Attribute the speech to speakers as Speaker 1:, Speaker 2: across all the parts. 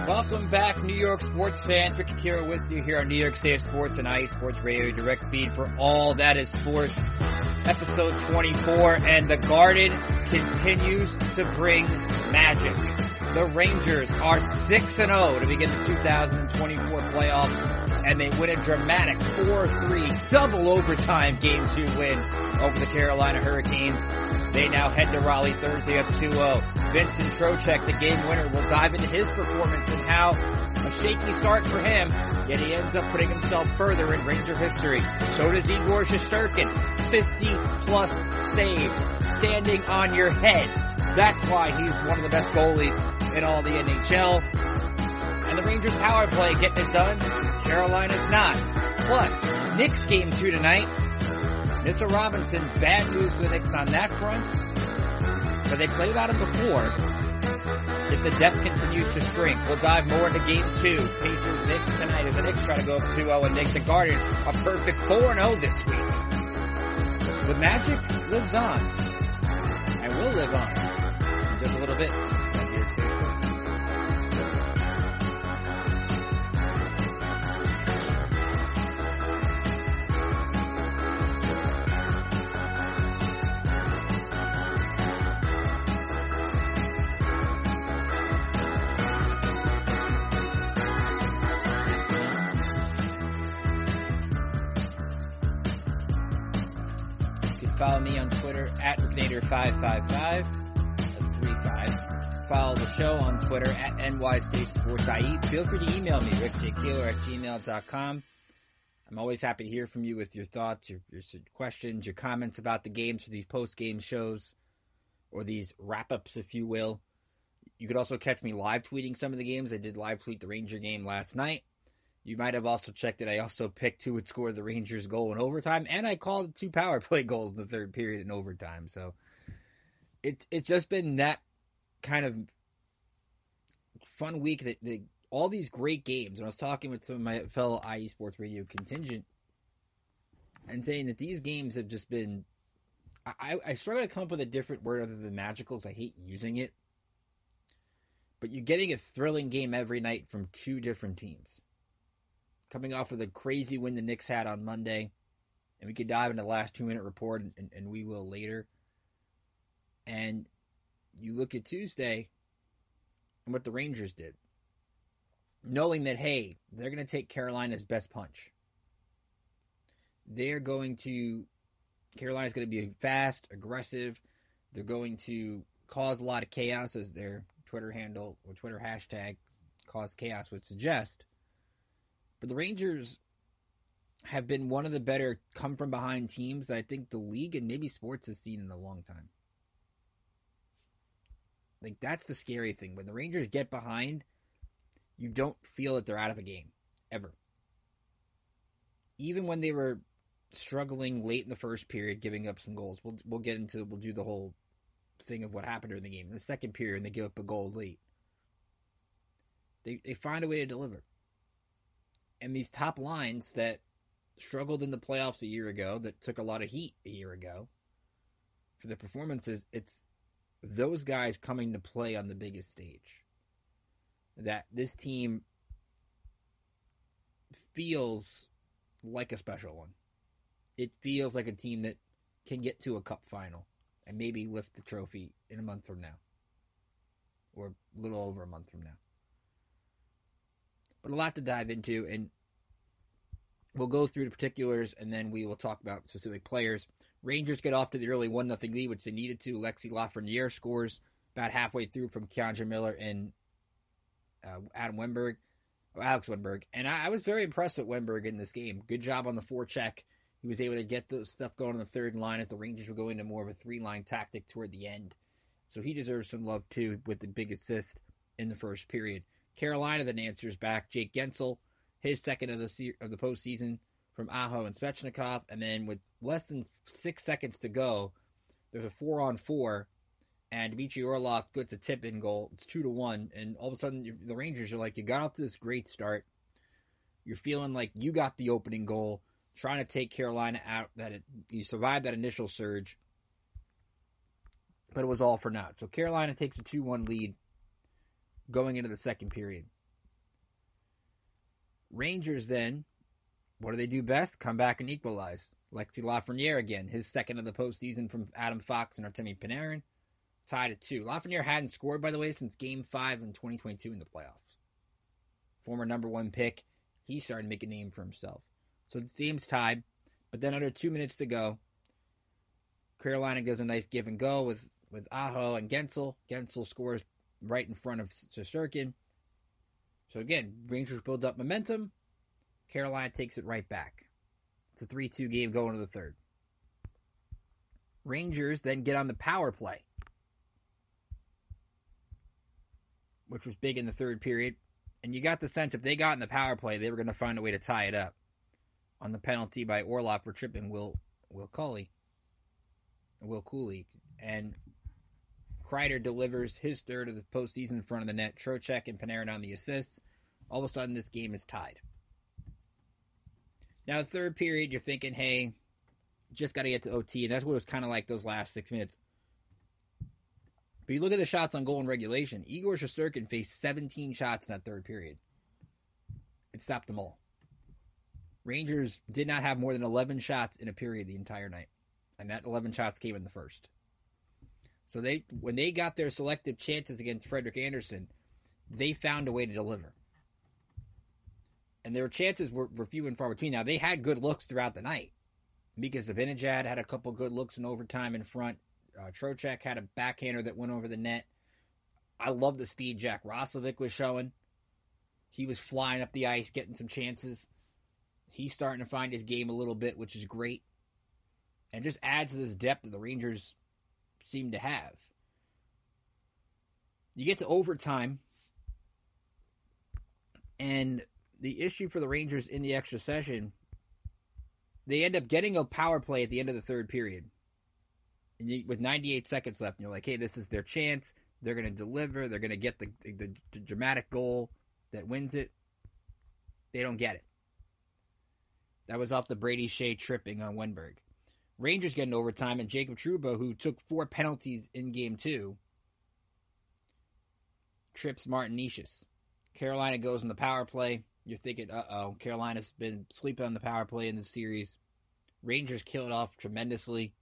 Speaker 1: Welcome back, New York sports fans. Rick Akira with you here on New York State Sports and IE Sports Radio, direct feed for all that is sports. Episode 24, and the Garden continues to bring magic. The Rangers are 6-0 to begin the 2024 playoffs, and they win a dramatic 4-3 double overtime Game 2 win over the Carolina Hurricanes. They now head to Raleigh Thursday up 2-0. Vincent Trochek, the game winner, will dive into his performance and how a shaky start for him, yet he ends up putting himself further in Ranger history. So does Igor Shesterkin, 50-plus saves, standing on your head. That's why he's one of the best goalies in all the NHL. And the Rangers power play getting it done. Carolina's not. Plus, Knicks game 2 tonight. Mr. Robinson, bad news for the Knicks on that front. But they played without him before. If the depth continues to shrink, we'll dive more into Game 2. Pacers-Knicks tonight as the Knicks try to go up 2-0 and make the Garden a perfect 4-0 this week. The magic lives on. And will live on. In just a little bit. Follow me on Twitter at Ricknader555. That's 35. Follow the show on Twitter at NYStateSportsIE. Feel free to email me, rickjkeeler@gmail.com. I'm always happy to hear from you with your thoughts, your questions, your comments about the games for these post-game shows, or these wrap-ups, if you will. You could also catch me live tweeting some of the games. I did live tweet the Ranger game last night. You might have also checked that I also picked who would score the Rangers goal in overtime, and I called 2 power play goals in the third period in overtime. So it's just been that kind of fun week that all these great games. And I was talking with some of my fellow IE Sports Radio contingent and saying that these games have just been I struggle to come up with a different word other than magical because I hate using it. But you're getting a thrilling game every night from 2 different teams. Coming off of the crazy win the Knicks had on Monday. And we could dive into the last 2-minute report, and we will later. And you look at Tuesday and what the Rangers did. Knowing that, hey, they're going to take Carolina's best punch. Carolina's going to be fast, aggressive. They're going to cause a lot of chaos, as their Twitter handle or Twitter hashtag cause chaos would suggest. But the Rangers have been one of the better come-from-behind teams that I think the league and maybe sports has seen in a long time. Like, that's the scary thing. When the Rangers get behind, you don't feel that they're out of a game, ever. Even when they were struggling late in the first period, giving up some goals. We'll do the whole thing of what happened during the game. In the second period, they give up a goal late. They find a way to deliver. And these top lines that struggled in the playoffs a year ago, that took a lot of heat a year ago, for the performances, it's those guys coming to play on the biggest stage. That this team feels like a special one. It feels like a team that can get to a cup final and maybe lift the trophy in a month from now. Or a little over a month from now. But a lot to dive into, and We'll go through the particulars, and then we will talk about specific players. Rangers get off to the early 1-0 lead, which they needed to. Lexi Lafreniere scores about halfway through from Keandre Miller and Alex Wenberg. And I was very impressed with Wenberg in this game. Good job on the forecheck. He was able to get the stuff going on the third line as the Rangers were going to more of a three-line tactic toward the end. So he deserves some love, too, with the big assist in the first period. Carolina then answers back. Jake Gensel, his second of the postseason from Aho and Svechnikov. And then with less than 6 seconds to go, there's a 4-on-4. And Dmitry Orlov gets a tip-in goal. It's 2-1. And all of a sudden, the Rangers are like, you got off to this great start. You're feeling like you got the opening goal, trying to take Carolina out. You survived that initial surge. But it was all for naught. So Carolina takes a 2-1 lead going into the second period. Rangers then, what do they do best? Come back and equalize. Lexi Lafreniere again, his second of the postseason from Adam Fox and Artemi Panarin. Tied at 2. Lafreniere hadn't scored, by the way, since Game 5 in 2022 in the playoffs. Former number 1 pick. He's starting to make a name for himself. So the game's tied, but then under 2 minutes to go, Carolina does a nice give and go with Aho and Gensel. Gensel scores right in front of Shesterkin. So again, Rangers build up momentum. Carolina takes it right back. It's a 3-2 game going to the third. Rangers then get on the power play, which was big in the third period. And you got the sense if they got in the power play, they were going to find a way to tie it up on the penalty by Orlov for tripping Will Cooley. And Kreider delivers his third of the postseason in front of the net. Trochek and Panarin on the assists. All of a sudden, this game is tied. Now, the third period, you're thinking, hey, just got to get to OT. And that's what it was kind of like those last 6 minutes. But you look at the shots on goal in regulation. Igor Shesterkin faced 17 shots in that third period. It stopped them all. Rangers did not have more than 11 shots in a period the entire night. And that 11 shots came in the first. So when they got their selective chances against Frederik Andersen, they found a way to deliver. And their chances were few and far between. Now, they had good looks throughout the night. Mika Zibanejad had a couple good looks in overtime in front. Trochek had a backhander that went over the net. I love the speed Jack Roslovic was showing. He was flying up the ice, getting some chances. He's starting to find his game a little bit, which is great. And just adds to this depth that the Rangers seem to have. You get to overtime, and the issue for the Rangers in the extra session, they end up getting a power play at the end of the third period. With 98 seconds left, and you're like, hey, this is their chance. They're going to deliver. They're going to get the dramatic goal that wins it. They don't get it. That was off the Brady Shea tripping on Wenberg. Rangers get in overtime, and Jacob Trouba, who took 4 penalties in Game 2, trips Martin Necas. Carolina goes in the power play. You're thinking, uh-oh, Carolina's been sleeping on the power play in this series. Rangers kill it off tremendously.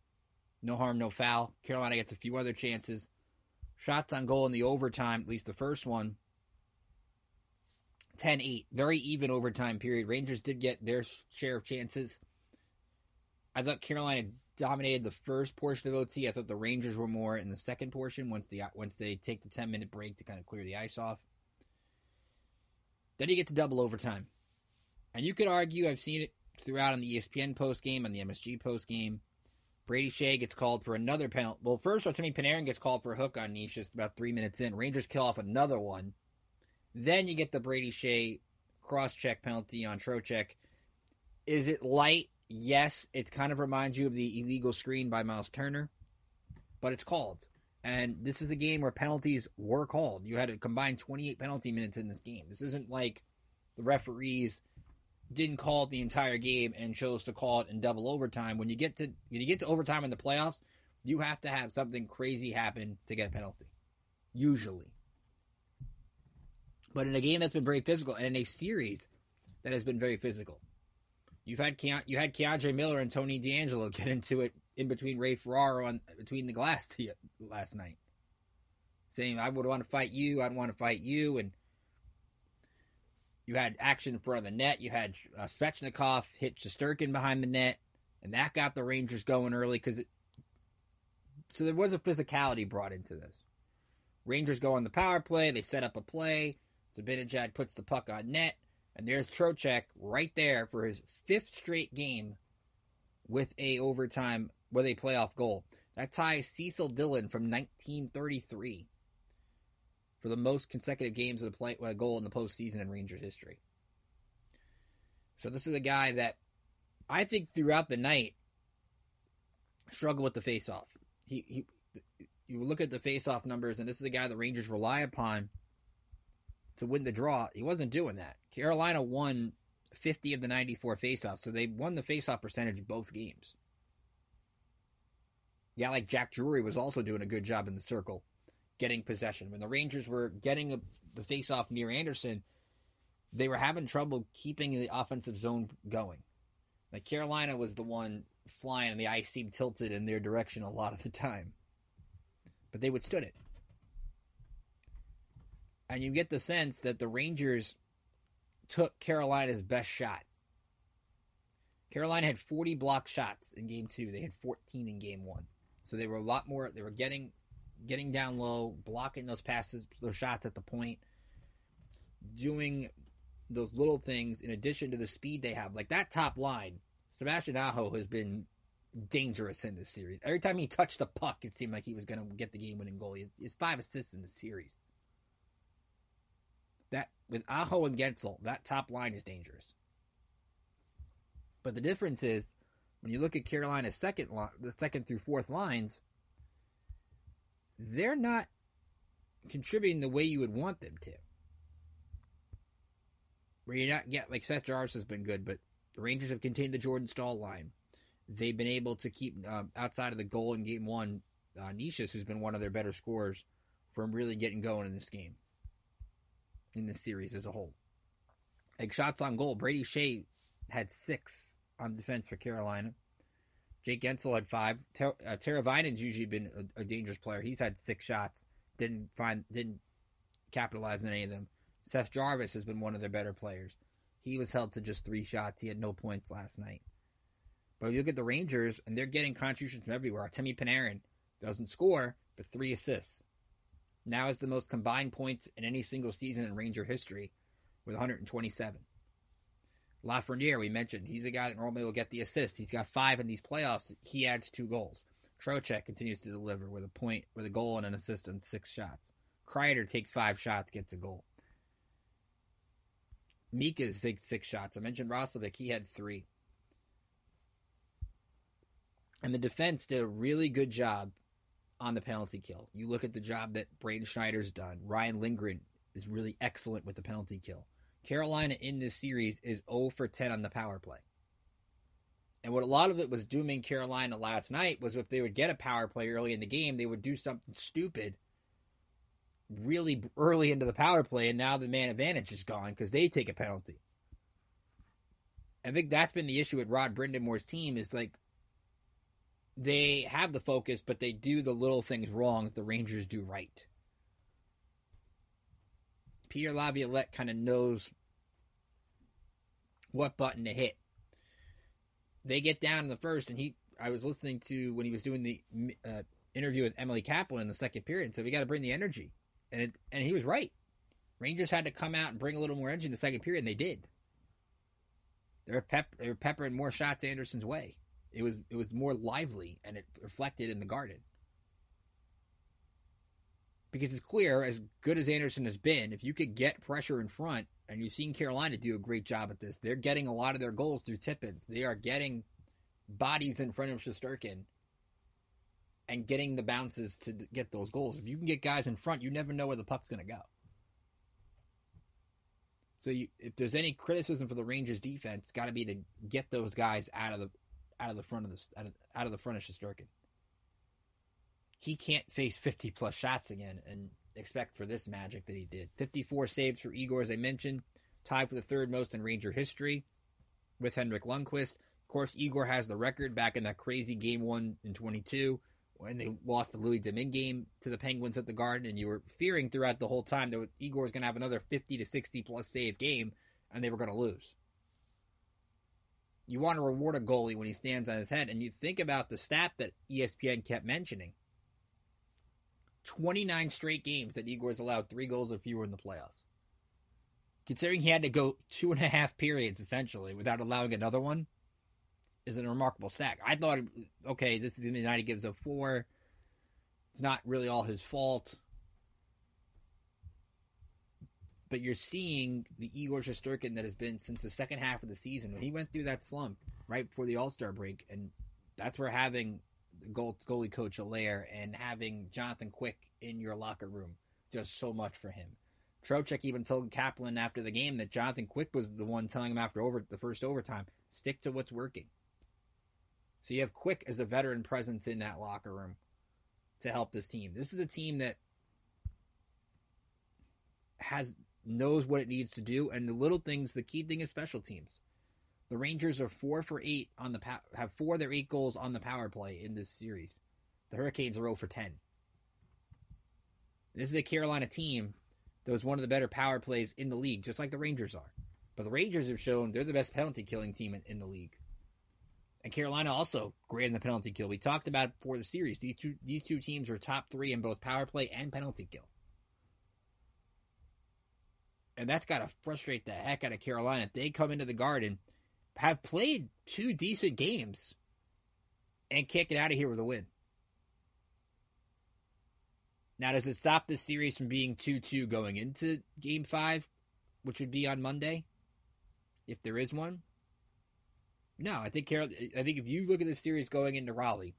Speaker 1: No harm, no foul. Carolina gets a few other chances. Shots on goal in the overtime, at least the first one, 10-8. Very even overtime period. Rangers did get their share of chances. I thought Carolina dominated the first portion of OT. I thought the Rangers were more in the second portion once they take the 10-minute break to kind of clear the ice off. Then you get to double overtime. And you could argue, I've seen it throughout on the ESPN postgame, on the MSG postgame, Brady Shea gets called for another penalty. Well, first, Artemi Panarin gets called for a hook on Necas about 3 minutes in. Rangers kill off another one. Then you get the Brady Shea cross-check penalty on Trochek. Is it light? Yes. It kind of reminds you of the illegal screen by Miles Turner. But it's called. And this is a game where penalties were called. You had a combined 28 penalty minutes in this game. This isn't like the referees didn't call it the entire game and chose to call it in double overtime. When you get to overtime in the playoffs, you have to have something crazy happen to get a penalty. Usually. But in a game that's been very physical, and in a series that has been very physical, you had Keandre Miller and Tony DeAngelo get into it in between Ray Ferraro between the glass last night, saying, "I would want to fight you. I'd want to fight you." And You had action in front of the net. You had Svechnikov hit Shesterkin behind the net, and that got the Rangers going early so there was a physicality brought into this. Rangers go on the power play. They set up a play. Zibanejad puts the puck on net, and there's Trochek right there for his 5th straight game with a playoff goal. That ties Cecil Dillon from 1933 for the most consecutive games of a goal in the postseason in Rangers history. So this is a guy that I think throughout the night struggled with the faceoff. You look at the faceoff numbers, and this is a guy the Rangers rely upon to win the draw. He wasn't doing that. Carolina won 50 of the 94 faceoffs, so they won the faceoff percentage both games. Yeah, like Jack Drury was also doing a good job in the circle, getting possession. When the Rangers were getting the faceoff near Anderson, they were having trouble keeping the offensive zone going. Like Carolina was the one flying, and the ice seemed tilted in their direction a lot of the time. But they withstood it. And you get the sense that the Rangers took Carolina's best shot. Carolina had 40 blocked shots in Game 2. They had 14 in Game 1. So they were a lot more. They were getting down low, blocking those passes, those shots at the point, doing those little things in addition to the speed they have. Like that top line, Sebastian Aho has been dangerous in this series. Every time he touched the puck, it seemed like he was going to get the game-winning goal. He has 5 assists in the series. That with Aho and Gensel, that top line is dangerous. But the difference is, when you look at Carolina's the second through fourth lines, they're not contributing the way you would want them to. Where you're not like Seth Jarvis has been good, but the Rangers have contained the Jordan Staal line. They've been able to keep outside of the goal in Game 1, Nishas, who's been one of their better scorers, from really getting going in this game, in this series as a whole. Like shots on goal, Brady Shea had 6 on defense for Carolina. Jake Gensel had 5. Tara Vinan's usually been a dangerous player. He's had 6 shots. Didn't capitalize on any of them. Seth Jarvis has been one of their better players. He was held to just 3 shots. He had no points last night. But you look at the Rangers, and they're getting contributions from everywhere. Artemi Panarin doesn't score, but 3 assists. Now is the most combined points in any single season in Ranger history with 127. Lafreniere, we mentioned, he's a guy that normally will get the assist. He's got 5 in these playoffs. He adds 2 goals. Trochek continues to deliver with a goal and an assist on 6 shots. Kreider takes 5 shots, gets a goal. Mika takes 6 shots. I mentioned Roslovic, he had 3. And the defense did a really good job on the penalty kill. You look at the job that Braden Schneider's done. Ryan Lindgren is really excellent with the penalty kill. Carolina in this series is 0 for 10 on the power play. And what a lot of it was dooming Carolina last night was if they would get a power play early in the game, they would do something stupid really early into the power play, and now the man advantage is gone because they take a penalty. I think that's been the issue with Rod Brindamore's team is like they have the focus, but they do the little things wrong that the Rangers do right. Pierre Laviolette kind of knows what button to hit. They get down in the first, and I was listening to when he was doing the interview with Emily Kaplan in the second period, and said we got to bring the energy, and he was right. Rangers had to come out and bring a little more energy in the second period, and they did. They were peppering more shots Anderson's way. It was more lively, and it reflected in the Garden. Because it's clear, as good as Anderson has been, if you could get pressure in front, and you've seen Carolina do a great job at this, they're getting a lot of their goals through tip-ins. They are getting bodies in front of Shesterkin and getting the bounces to get those goals. If you can get guys in front, you never know where the puck's going to go. So if there's any criticism for the Rangers defense, it's got to be to get those guys out of the front of Shesterkin. He can't face 50-plus shots again and expect for this magic that he did. 54 saves for Igor, as I mentioned, tied for the third most in Ranger history with Henrik Lundqvist. Of course, Igor has the record back in that crazy Game 1 in 22 when they lost the Louis Domingue game to the Penguins at the Garden, and you were fearing throughout the whole time that Igor was going to have another 50 to 60-plus save game and they were going to lose. You want to reward a goalie when he stands on his head, and you think about the stat that ESPN kept mentioning. 29 straight games that Igor's allowed 3 goals or fewer in the playoffs. Considering he had to go 2.5 periods, essentially, without allowing another one, is a remarkable stat. I thought, okay, this is going to be the night he gives up 4. It's not really all his fault. But you're seeing the Igor Shesterkin that has been since the second half of the season. When he went through that slump right before the All-Star break, and that's where having the goalie coach Allaire and having Jonathan Quick in your locker room does so much for him. Trochek even told Kaplan after the game that Jonathan Quick was the one telling him after the first overtime, stick to what's working. So you have Quick as a veteran presence in that locker room to help this team. This is a team that knows what it needs to do, and the little things, the key thing is special teams. The Rangers are 4 for 8 have 4 of their 8 goals on the power play in this series. The Hurricanes are 0 for 10. This is a Carolina team that was one of the better power plays in the league, just like the Rangers are. But the Rangers have shown they're the best penalty killing team in the league. And Carolina also great in the penalty kill. We talked about before the series. These two teams were top 3 in both power play and penalty kill. And that's got to frustrate the heck out of Carolina. If they come into the Garden, have played 2 decent games, and can't get out of here with a win. Now, does it stop this series from being 2-2 going into Game 5, which would be on Monday, if there is one? No, I think if you look at the series going into Raleigh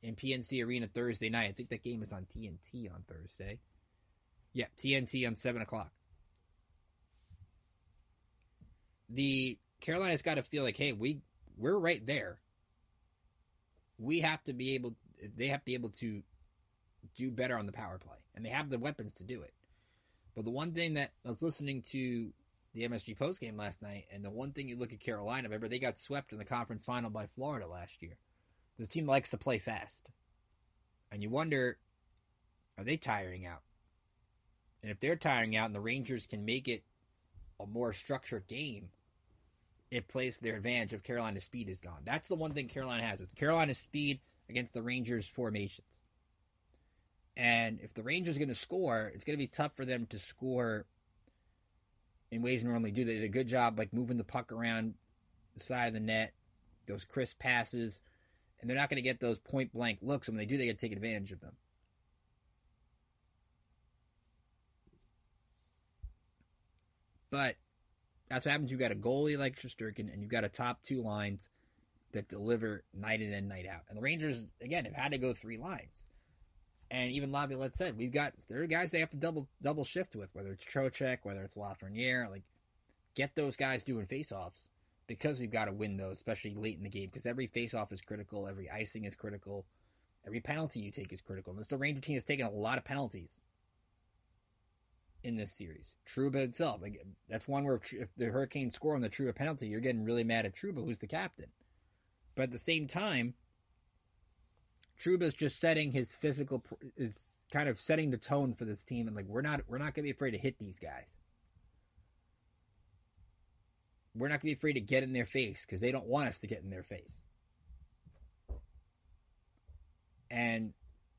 Speaker 1: in PNC Arena Thursday night, I think that game is on TNT on Thursday. Yeah, TNT on 7 o'clock. The Carolina's got to feel like, hey, we're right there. They have to be able to do better on the power play, and they have the weapons to do it. But the one thing that I was listening to the MSG postgame last night, and the one thing you look at Carolina, remember they got swept in the conference final by Florida last year. This team likes to play fast, and you wonder, are they tiring out? And if they're tiring out, and the Rangers can make it a more structured game, it plays to their advantage if Carolina's speed is gone. That's the one thing Carolina has. It's Carolina's speed against the Rangers' formations. And if the Rangers are going to score, it's going to be tough for them to score in ways they normally do. They did a good job like moving the puck around the side of the net, those crisp passes, and they're not going to get those point-blank looks. And when they do, they got to take advantage of them. But that's what happens. You've got a goalie like Shesterkin, and you've got a top 2 lines that deliver night in and night out. And the Rangers, again, have had to go 3 lines. And even Laviolette said, there are guys they have to double shift with, whether it's Trochek, whether it's Lafreniere, like, get those guys doing faceoffs, because we've got to win those, especially late in the game, because every faceoff is critical, every icing is critical, every penalty you take is critical. And the Ranger team has taken a lot of penalties in this series. Trouba himself, like, that's one where if the Hurricanes score on the Trouba penalty, you're getting really mad at Trouba, who's the captain. But at the same time, Trouba's just setting his is kind of setting the tone for this team, and like we're not going to be afraid to hit these guys. We're not going to be afraid to get in their face because they don't want us to get in their face. And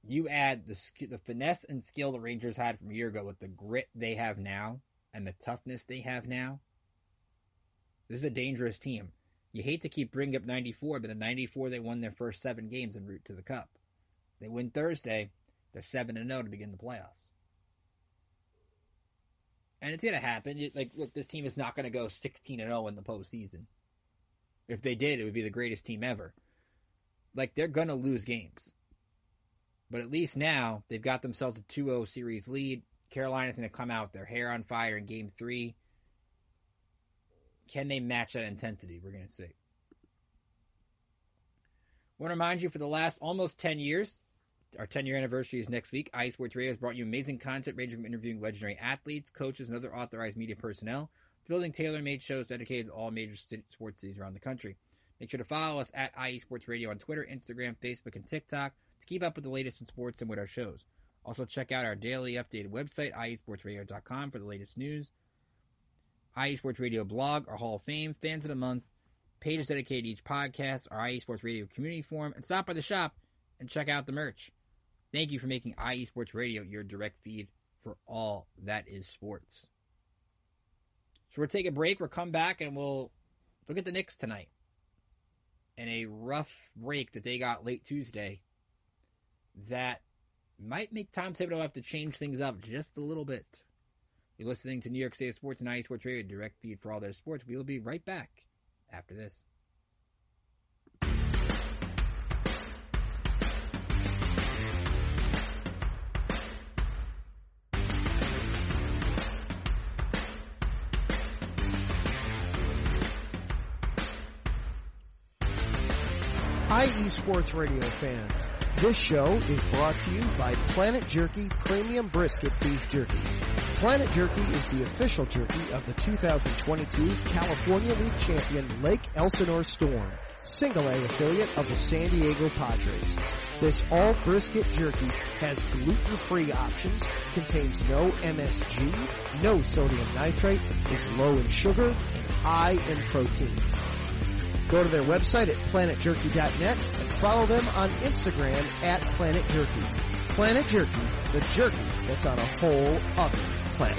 Speaker 1: you add the finesse and skill the Rangers had from a year ago with the grit they have now and the toughness they have now. This is a dangerous team. You hate to keep bringing up 94, but in 94 they won their first 7 games en route to the Cup. They win Thursday, they're 7-0 to begin the playoffs. And it's going to happen. Look, this team is not going to go 16-0 in the postseason. If they did, it would be the greatest team ever. Like, they're going to lose games. But at least now, they've got themselves a 2-0 series lead. Carolina's going to come out with their hair on fire in Game 3. Can they match that intensity? We're going to see. I want to remind you, for the last almost 10 years, our 10-year anniversary is next week. IE Sports Radio has brought you amazing content ranging from interviewing legendary athletes, coaches, and other authorized media personnel to building tailor-made shows dedicated to all major sports cities around the country. Make sure to follow us at IE Sports Radio on Twitter, Instagram, Facebook, and TikTok to keep up with the latest in sports and with our shows. Also, check out our daily updated website, iesportsradio.com, for the latest news. IE Sports Radio blog, our Hall of Fame, Fans of the Month, pages dedicated to each podcast, our IE Sports Radio community forum, and stop by the shop and check out the merch. Thank you for making IE Sports Radio your direct feed for all that is sports. So we'll take a break. We'll come back and we'll look at the Knicks tonight. And a rough break that they got late Tuesday that might make Tom Thibodeau have to change things up just a little bit. You're listening to New York State Sports and IE Sports Radio, direct feed for all their sports. We will be right back after this.
Speaker 2: IE Sports Radio fans, this show is brought to you by Planet Jerky Premium Brisket Beef Jerky. Planet Jerky is the official jerky of the 2022 California League champion Lake Elsinore Storm, Single A affiliate of the San Diego Padres. This all brisket jerky has gluten-free options, contains no MSG, no sodium nitrate, is low in sugar, and high in protein. Go to their website at planetjerky.net and follow them on Instagram at Planet Jerky. Planet Jerky, the jerky that's on a whole other planet.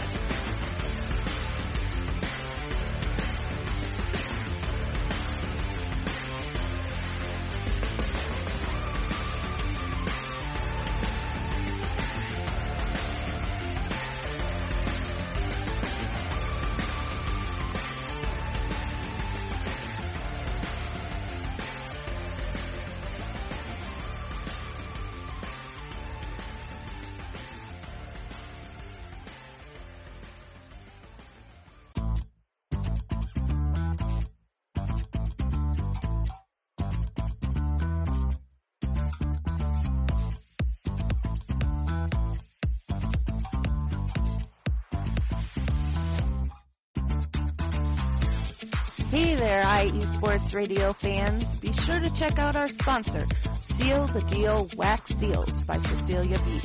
Speaker 3: Hey there, IE Sports Radio fans. Be sure to check out our sponsor, Seal the Deal Wax Seals by Cecilia B.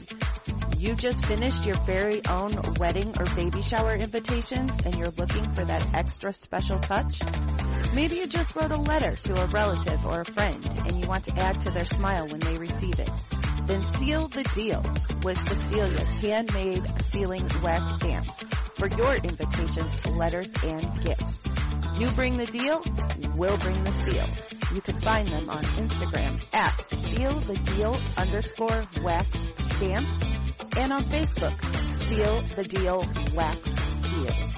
Speaker 3: You just finished your very own wedding or baby shower invitations and you're looking for that extra special touch? Maybe you just wrote a letter to a relative or a friend and you want to add to their smile when they receive it. Then seal the deal with Cecilia's handmade sealing wax stamps for your invitations, letters, and gifts. You bring the deal, we'll bring the seal. You can find them on Instagram at SealTheDeal_wax stamps and on Facebook, Seal the Deal Wax Seals.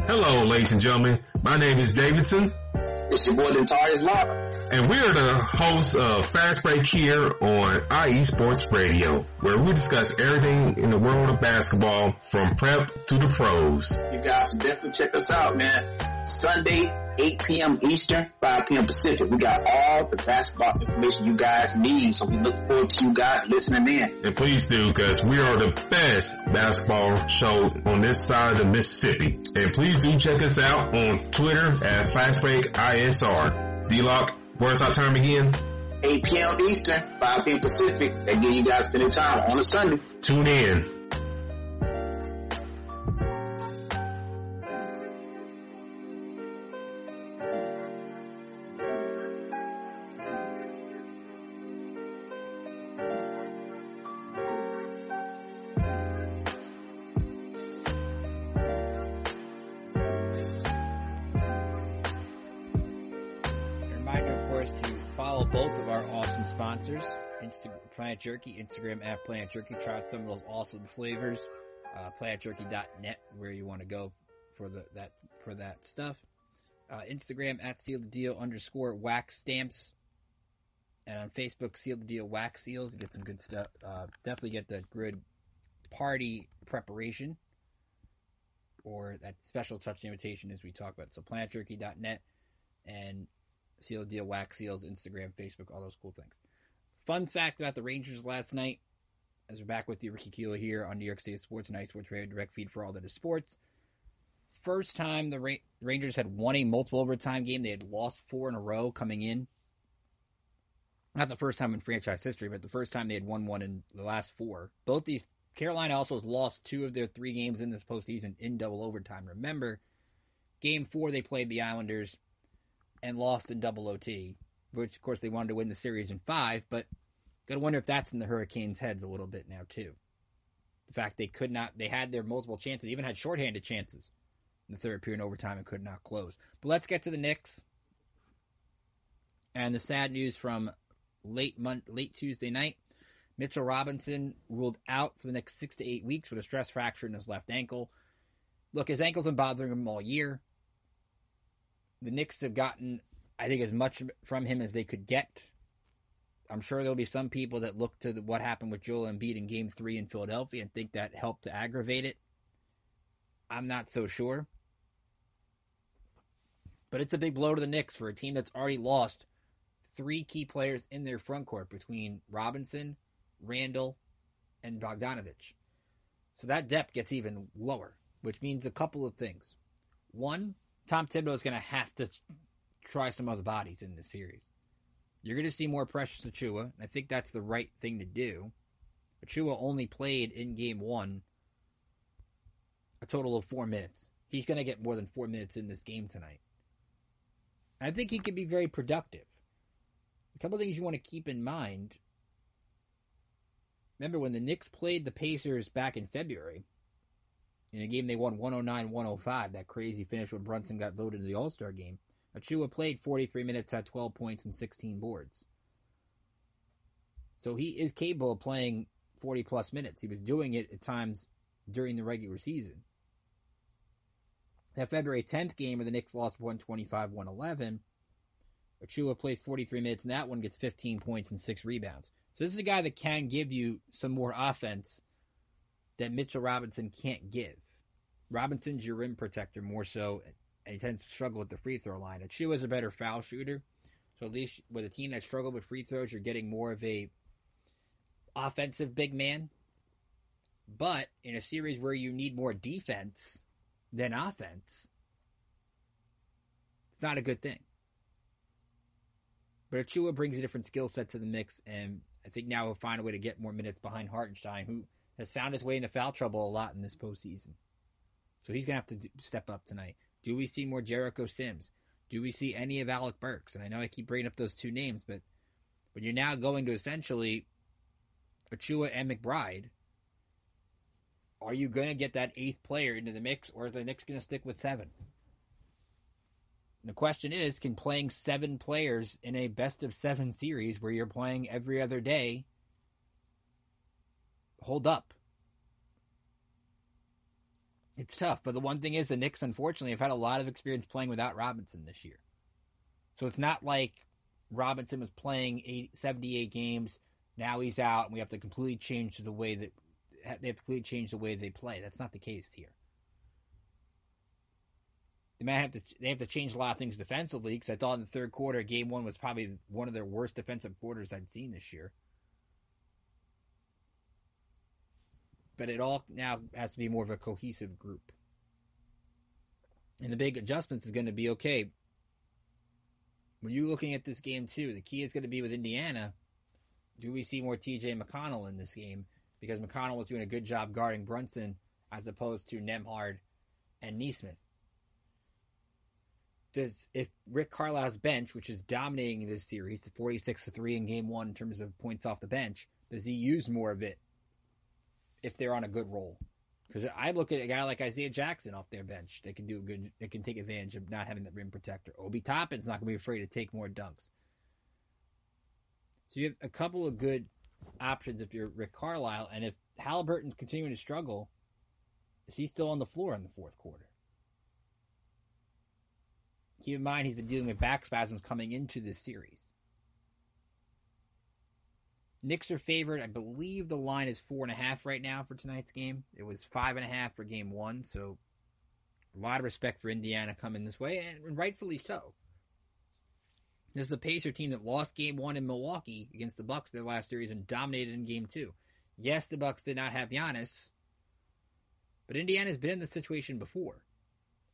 Speaker 4: Hello, ladies and gentlemen. My name is Davidson.
Speaker 5: It's your boy, Dantarius Locke.
Speaker 4: And we're the hosts of Fast Break here on IE Sports Radio, where we discuss everything in the world of basketball from prep to the pros.
Speaker 5: You guys should definitely check us out, man. Sunday, 8 p.m. Eastern, 5 p.m. Pacific. We got all the basketball information you guys need, so we look forward to you guys listening in.
Speaker 4: And please do, because we are the best basketball show on this side of the Mississippi. And please do check us out on Twitter at FastBreakISR. D-Lock, where's our time again?
Speaker 5: 8 p.m. Eastern, 5 p.m. Pacific. That gives you guys plenty of time on a Sunday.
Speaker 4: Tune in.
Speaker 1: Planet Jerky, Instagram at Planet Jerky. Try out some of those awesome flavors. PlanetJerky.net, where you want to go for that stuff. Instagram at @SealTheDeal_wax stamps. And on Facebook, Seal the Deal Wax Seals. Get some good stuff. Definitely get the good party preparation or that special touch invitation as we talk about. So PlanetJerky.net and Seal the Deal Wax Seals, Instagram, Facebook, all those cool things. Fun fact about the Rangers last night, as we're back with you, Ricky Keeler here on New York State Sports and Ice Sports Radio direct feed for all that is sports. First time the Rangers had won a multiple overtime game. They had lost 4 in a row coming in. Not the first time in franchise history, but the first time they had won one in the last 4. Both these, Carolina also has lost 2 of their 3 games in this postseason in double overtime. Remember, Game 4 they played the Islanders and lost in double OT, which of course they wanted to win the series in 5, but gotta wonder if that's in the Hurricanes' heads a little bit now too. The fact they had their multiple chances, even had shorthanded chances in the third period in overtime and could not close. But let's get to the Knicks. And the sad news from late Tuesday night, Mitchell Robinson ruled out for the next 6 to 8 weeks with a stress fracture in his left ankle. Look, his ankle's been bothering him all year. The Knicks have gotten, I think, as much from him as they could get. I'm sure there'll be some people that look to what happened with Joel Embiid in Game 3 in Philadelphia and think that helped to aggravate it. I'm not so sure. But it's a big blow to the Knicks for a team that's already lost 3 key players in their front court between Robinson, Randall, and Bogdanovich. So that depth gets even lower, which means a couple of things. One, Tom Thibodeau is going to have to try some other bodies in this series. You're going to see more Precious Achiuwa, and I think that's the right thing to do. Achiuwa only played in Game 1 a total of 4 minutes. He's going to get more than 4 minutes in this game tonight. I think he could be very productive. A couple of things you want to keep in mind. Remember when the Knicks played the Pacers back in February, in a game they won 109-105, that crazy finish when Brunson got voted into the All-Star game, Achiuwa played 43 minutes, had 12 points and 16 boards. So he is capable of playing 40-plus minutes. He was doing it at times during the regular season. That February 10th game where the Knicks lost 125-111, Achiuwa plays 43 minutes, and that one gets 15 points and 6 rebounds. So this is a guy that can give you some more offense that Mitchell Robinson can't give. Robinson's your rim protector more so, and he tends to struggle with the free throw line. Achiuwa's a better foul shooter, so at least with a team that struggled with free throws, you're getting more of a offensive big man. But in a series where you need more defense than offense, it's not a good thing. But Achiuwa brings a different skill set to the mix, and I think now he'll find a way to get more minutes behind Hartenstein, who has found his way into foul trouble a lot in this postseason. So he's going to have to step up tonight. Do we see more Jericho Sims? Do we see any of Alec Burks? And I know I keep bringing up those 2 names, but when you're now going to essentially Achiuwa and McBride, are you going to get that 8th player into the mix, or is the Knicks going to stick with 7? The question is, can playing 7 players in a best-of-7 series where you're playing every other day hold up? It's tough, but the one thing is the Knicks, unfortunately, have had a lot of experience playing without Robinson this year. So it's not like Robinson was playing 78 games, now he's out, and we have to completely change the way that they play. That's not the case here. They have to change a lot of things defensively, because I thought in the third quarter, Game 1 was probably one of their worst defensive quarters I'd seen this year. But it all now has to be more of a cohesive group. And the big adjustments is going to be, okay, when you're looking at this game too, the key is going to be with Indiana, do we see more TJ McConnell in this game? Because McConnell was doing a good job guarding Brunson as opposed to Nembhard and Nesmith. If Rick Carlisle's bench, which is dominating this series, the 46-3 in Game 1 in terms of points off the bench, does he use more of it if they're on a good roll? Because I look at a guy like Isaiah Jackson off their bench. They can take advantage of not having that rim protector. Obi Toppin's not going to be afraid to take more dunks. So you have a couple of good options if you're Rick Carlisle, and if Halliburton's continuing to struggle, Is he still on the floor in the fourth quarter? Keep in mind, he's been dealing with back spasms coming into this series. Knicks are favored. I believe the line is 4.5 right now for tonight's game. It was 5.5 for game one, so a lot of respect for Indiana coming this way, and rightfully so. This is the Pacer team that lost game one in Milwaukee against the Bucks their last series and dominated in game two. Yes, the Bucks did not have Giannis, but Indiana's been in this situation before.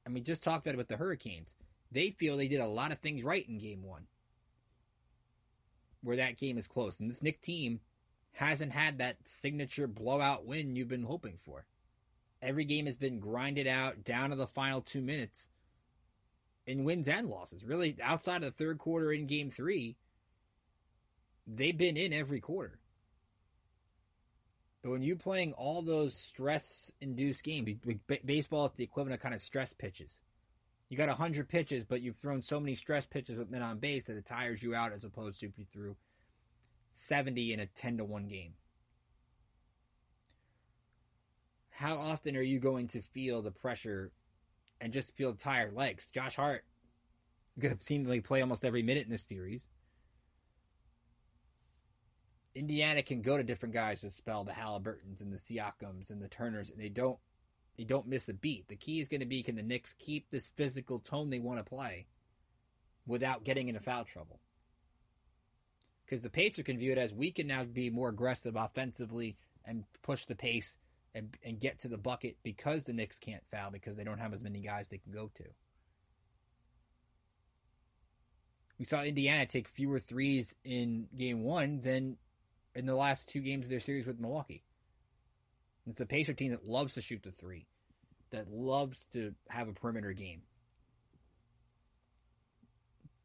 Speaker 1: And we just talked about it with the Hurricanes. They feel they did a lot of things right in game one, where that game is close. And this Knicks team hasn't had that signature blowout win you've been hoping for. Every game has been grinded out down to the final 2 minutes in wins and losses. Really, outside of the third quarter in game three, they've been in every quarter. But when you're playing all those stress-induced games, baseball, it's the equivalent of kind of stress pitches. You got 100 pitches, but you've thrown so many stress pitches with men on base that it tires you out, as opposed to if you threw 70 in a 10-1 game. How often are you going to feel the pressure and just feel tired legs? Josh Hart is going to seemingly play almost every minute in this series. Indiana can go to different guys to spell the Halliburtons and the Siakams and the Turners, and they don't miss a beat. The key is going to be, can the Knicks keep this physical tone they want to play without getting into foul trouble? Because the Pacers can view it as, we can now be more aggressive offensively and push the pace and get to the bucket, because the Knicks can't foul, because they don't have as many guys they can go to. We saw Indiana take fewer threes in game one than in the last two games of their series with Milwaukee. It's the Pacer team that loves to shoot the three, that loves to have a perimeter game.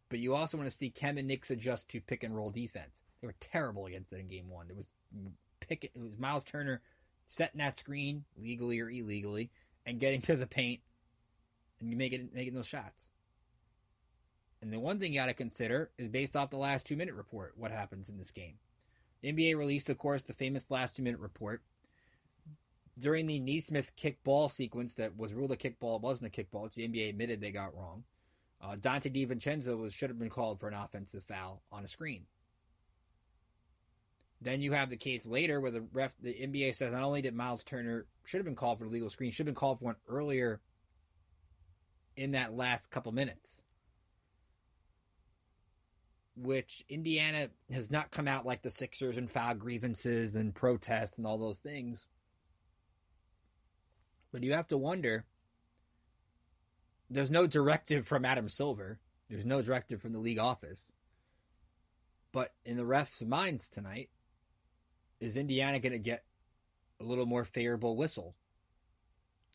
Speaker 1: But you also want to see Kem and Knicks adjust to pick and roll defense. They were terrible against it in game one. It was Miles Turner setting that screen, legally or illegally, and getting to the paint and making those shots. And the one thing you got to consider is, based off the last 2-minute report, what happens in this game. The NBA released, of course, the famous last 2-minute report. During the Naismith kickball sequence that was ruled a kickball, it wasn't a kickball, which the NBA admitted they got wrong. Dante DiVincenzo should have been called for an offensive foul on a screen. Then you have the case later where the NBA says not only did Miles Turner should have been called for a legal screen, should have been called for one earlier in that last couple minutes. Which Indiana has not come out like the Sixers and filed grievances and protests and all those things. But you have to wonder, there's no directive from Adam Silver. There's no directive from the league office. But in the refs' minds tonight, is Indiana going to get a little more favorable whistle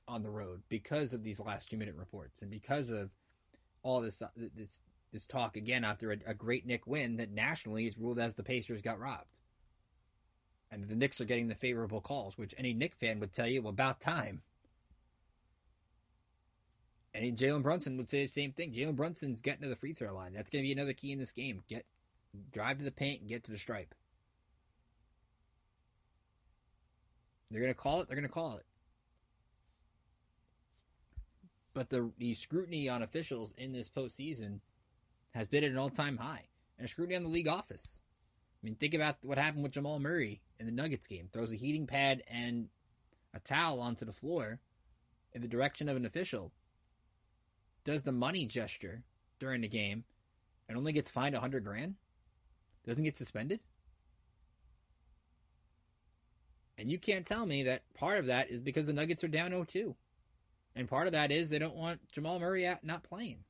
Speaker 1: on the road because of these last 2-minute reports and because of all this talk again after a great Knicks win that nationally is ruled as the Pacers got robbed? And the Knicks are getting the favorable calls, which any Knicks fan would tell you, well, about time. And Jalen Brunson would say the same thing. Jalen Brunson's getting to the free throw line. That's going to be another key in this game. Drive to the paint and get to the stripe. They're going to call it. They're going to call it. But the scrutiny on officials in this postseason has been at an all-time high. And scrutiny on the league office. I mean, think about what happened with Jamal Murray in the Nuggets game. Throws a heating pad and a towel onto the floor in the direction of an official. Does the money gesture during the game and only gets fined $100,000? Doesn't get suspended? And you can't tell me that part of that is because the Nuggets are down 0-2. And part of that is they don't want Jamal Murray not playing.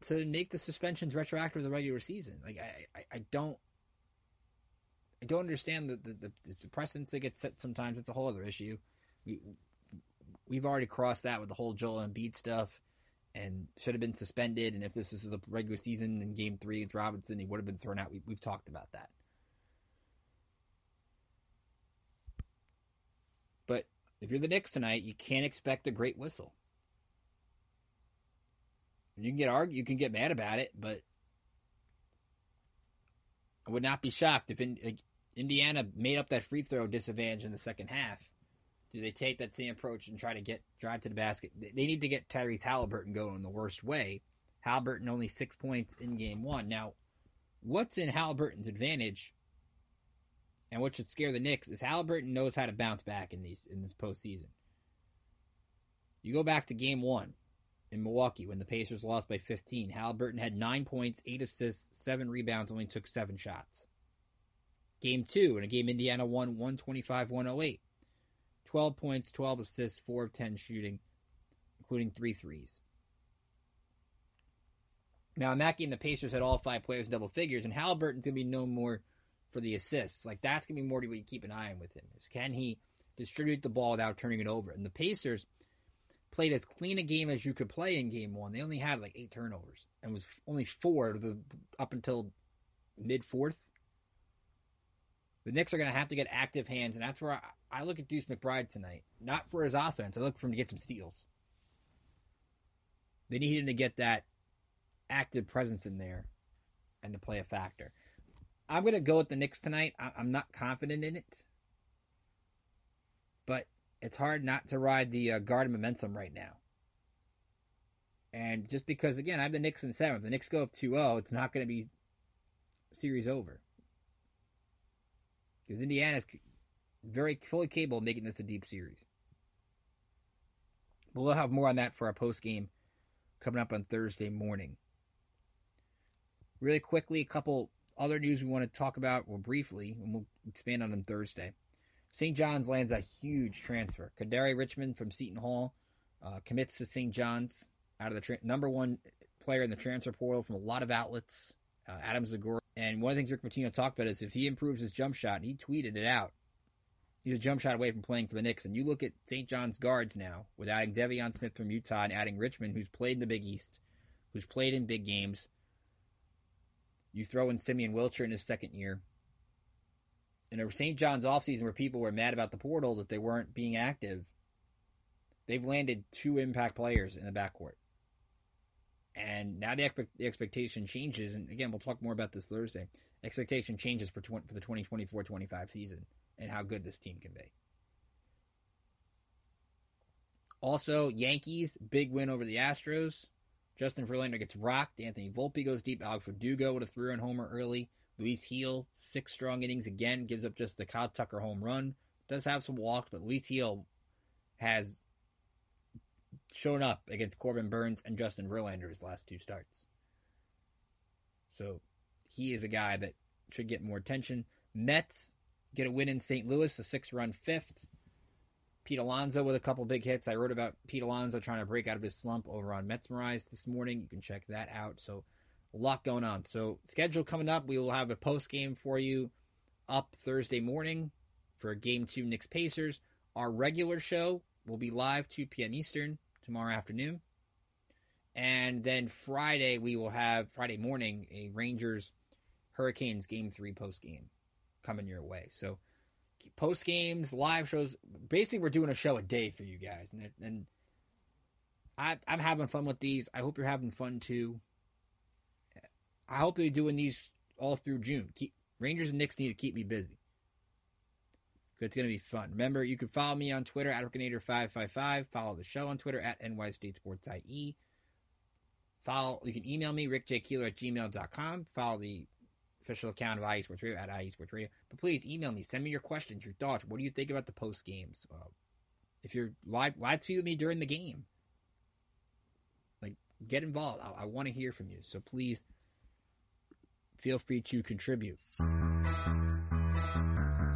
Speaker 1: So to make the suspensions retroactive to the regular season, like I don't understand the precedents that get set sometimes. It's a whole other issue. We've already crossed that with the whole Joel Embiid stuff and should have been suspended. And if this was the regular season in Game 3 with Robinson, he would have been thrown out. We've talked about that. But if you're the Knicks tonight, you can't expect a great whistle. You can get mad about it, but I would not be shocked if Indiana made up that free throw disadvantage in the second half. Do they take that same approach and try to drive to the basket? They need to get Tyrese Halliburton going in the worst way. Halliburton only 6 points in game one. Now, what's in Halliburton's advantage and what should scare the Knicks is Halliburton knows how to bounce back in this postseason. You go back to game one in Milwaukee when the Pacers lost by 15. Halliburton had 9 points, 8 assists, 7 rebounds, only took 7 shots. Game two, in a game Indiana won 125-108. 12 points, 12 assists, 4 of 10 shooting, including 3 threes. Now, in that game, the Pacers had all 5 players in double figures, and Halliburton's going to be known more for the assists. Like, that's going to be more to what you keep an eye on with him. Is can he distribute the ball without turning it over? And the Pacers played as clean a game as you could play in game one. They only had like 8 turnovers, and was only 4 up until mid-fourth. The Knicks are going to have to get active hands, and that's where I look at Deuce McBride tonight. Not for his offense. I look for him to get some steals. They need him to get that active presence in there and to play a factor. I'm going to go with the Knicks tonight. I'm not confident in it. But it's hard not to ride the Garden momentum right now. And just because, again, I have the Knicks in 7th. If the Knicks go up 2-0, it's not going to be series over. Because Indiana's very fully capable of making this a deep series. But we'll have more on that for our post-game coming up on Thursday morning. Really quickly, a couple other news we want to talk about, well, briefly, and we'll expand on them Thursday. St. John's lands a huge transfer. Kadari Richmond from Seton Hall commits to St. John's out of the number one player in the transfer portal from a lot of outlets, Adam Zagor. And one of the things Rick Pitino talked about is if he improves his jump shot, and he tweeted it out, he's a jump shot away from playing for the Knicks. And you look at St. John's guards now, with adding Devion Smith from Utah and adding Richmond, who's played in the Big East, who's played in big games. You throw in Simeon Wilcher in his second year. In a St. John's offseason where people were mad about the portal that they weren't being active, they've landed 2 impact players in the backcourt. And now the expectation changes, and again, we'll talk more about this Thursday. Expectation changes for the 2024-25 season and how good this team can be. Also, Yankees, big win over the Astros. Justin Verlander gets rocked. Anthony Volpe goes deep. Alex Verdugo with a 3-run homer early. Luis Gil, 6 strong innings again, gives up just the Kyle Tucker home run. Does have some walks, but Luis Gil has shown up against Corbin Burns and Justin Verlander his last 2 starts. So he is a guy that should get more attention. Mets get a win in St. Louis, a 6-run 5th. Pete Alonso with a couple big hits. I wrote about Pete Alonso trying to break out of his slump over on Metsmerize this morning. You can check that out. So a lot going on. So schedule coming up. We will have a post game for you up Thursday morning for Game 2 Knicks Pacers. Our regular show will be live 2 p.m. Eastern tomorrow afternoon. And then Friday we will have, Friday morning, a Rangers Hurricanes Game 3 post game coming your way. So post games, live shows. Basically, we're doing a show a day for you guys. And I'm having fun with these. I hope you're having fun too. I hope they're doing these all through June. Rangers and Knicks need to keep me busy. It's going to be fun. Remember, you can follow me on Twitter at Rickinator555. Follow the show on Twitter at NYStateSportsIE. You can email me, rickjkeeler@gmail.com. Follow the official account of IE Sports Radio at IE Sports Radio. But please email me. Send me your questions, your thoughts. What do you think about the post games? If you're live tweet with me during the game, get involved. I want to hear from you. So please feel free to contribute.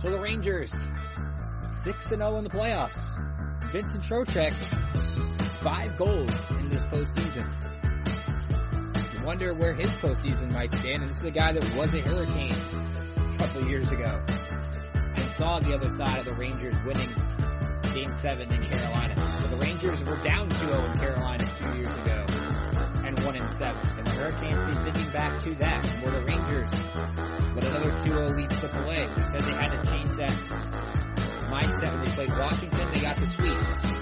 Speaker 1: So the Rangers, 6-0 in the playoffs. Vincent Trochek, 5 goals in this postseason. You wonder where his postseason might stand. And this is the guy that was a Hurricane a couple of years ago and saw the other side of the Rangers winning Game 7 in Carolina. So the Rangers were down 2-0 in Carolina 2 years ago and won in 7. And the Hurricanes be thinking back to that, where the Rangers with another 2-0 lead AAA. Because they had to change that mindset when they played Washington. They got the sweep.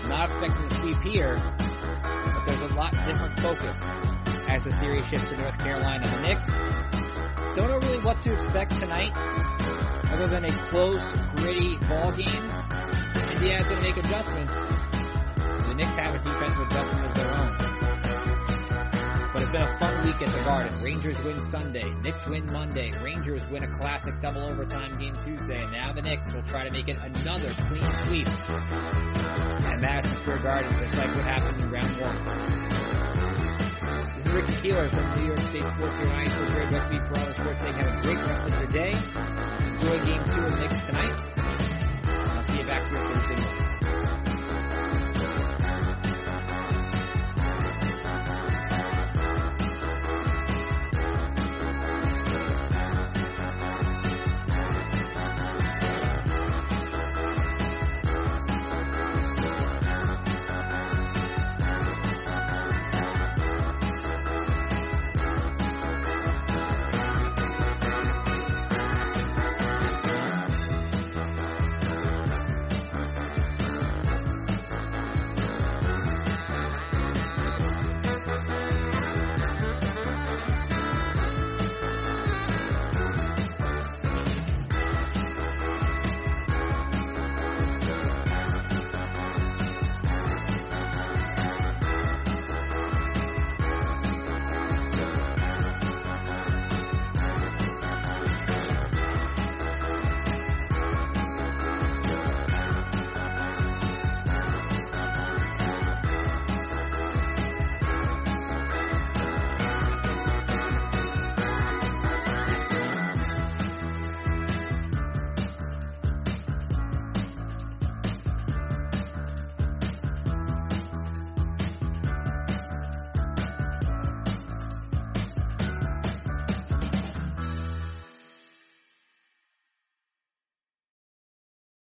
Speaker 1: Not expecting the sweep here, but there's a lot different focus as the series shifts to North Carolina. The Knicks don't know really what to expect tonight Other than a close, gritty ball game, Indiana has to make adjustments. The Knicks have a defensive adjustment of their own. But it's been a fun week at the Garden. Rangers win Sunday. Knicks win Monday. Rangers win a classic double overtime game Tuesday. And now the Knicks will try to make it another clean sweep at Madison Square Garden, just like what happened in round one. This is Ricky Keeler from New York State Sports here on IE Sports Radio. Recipe for all the sports. Have a great rest of your day. Enjoy Game 2 of the Knicks tonight. I'll see you back here Thursday morning.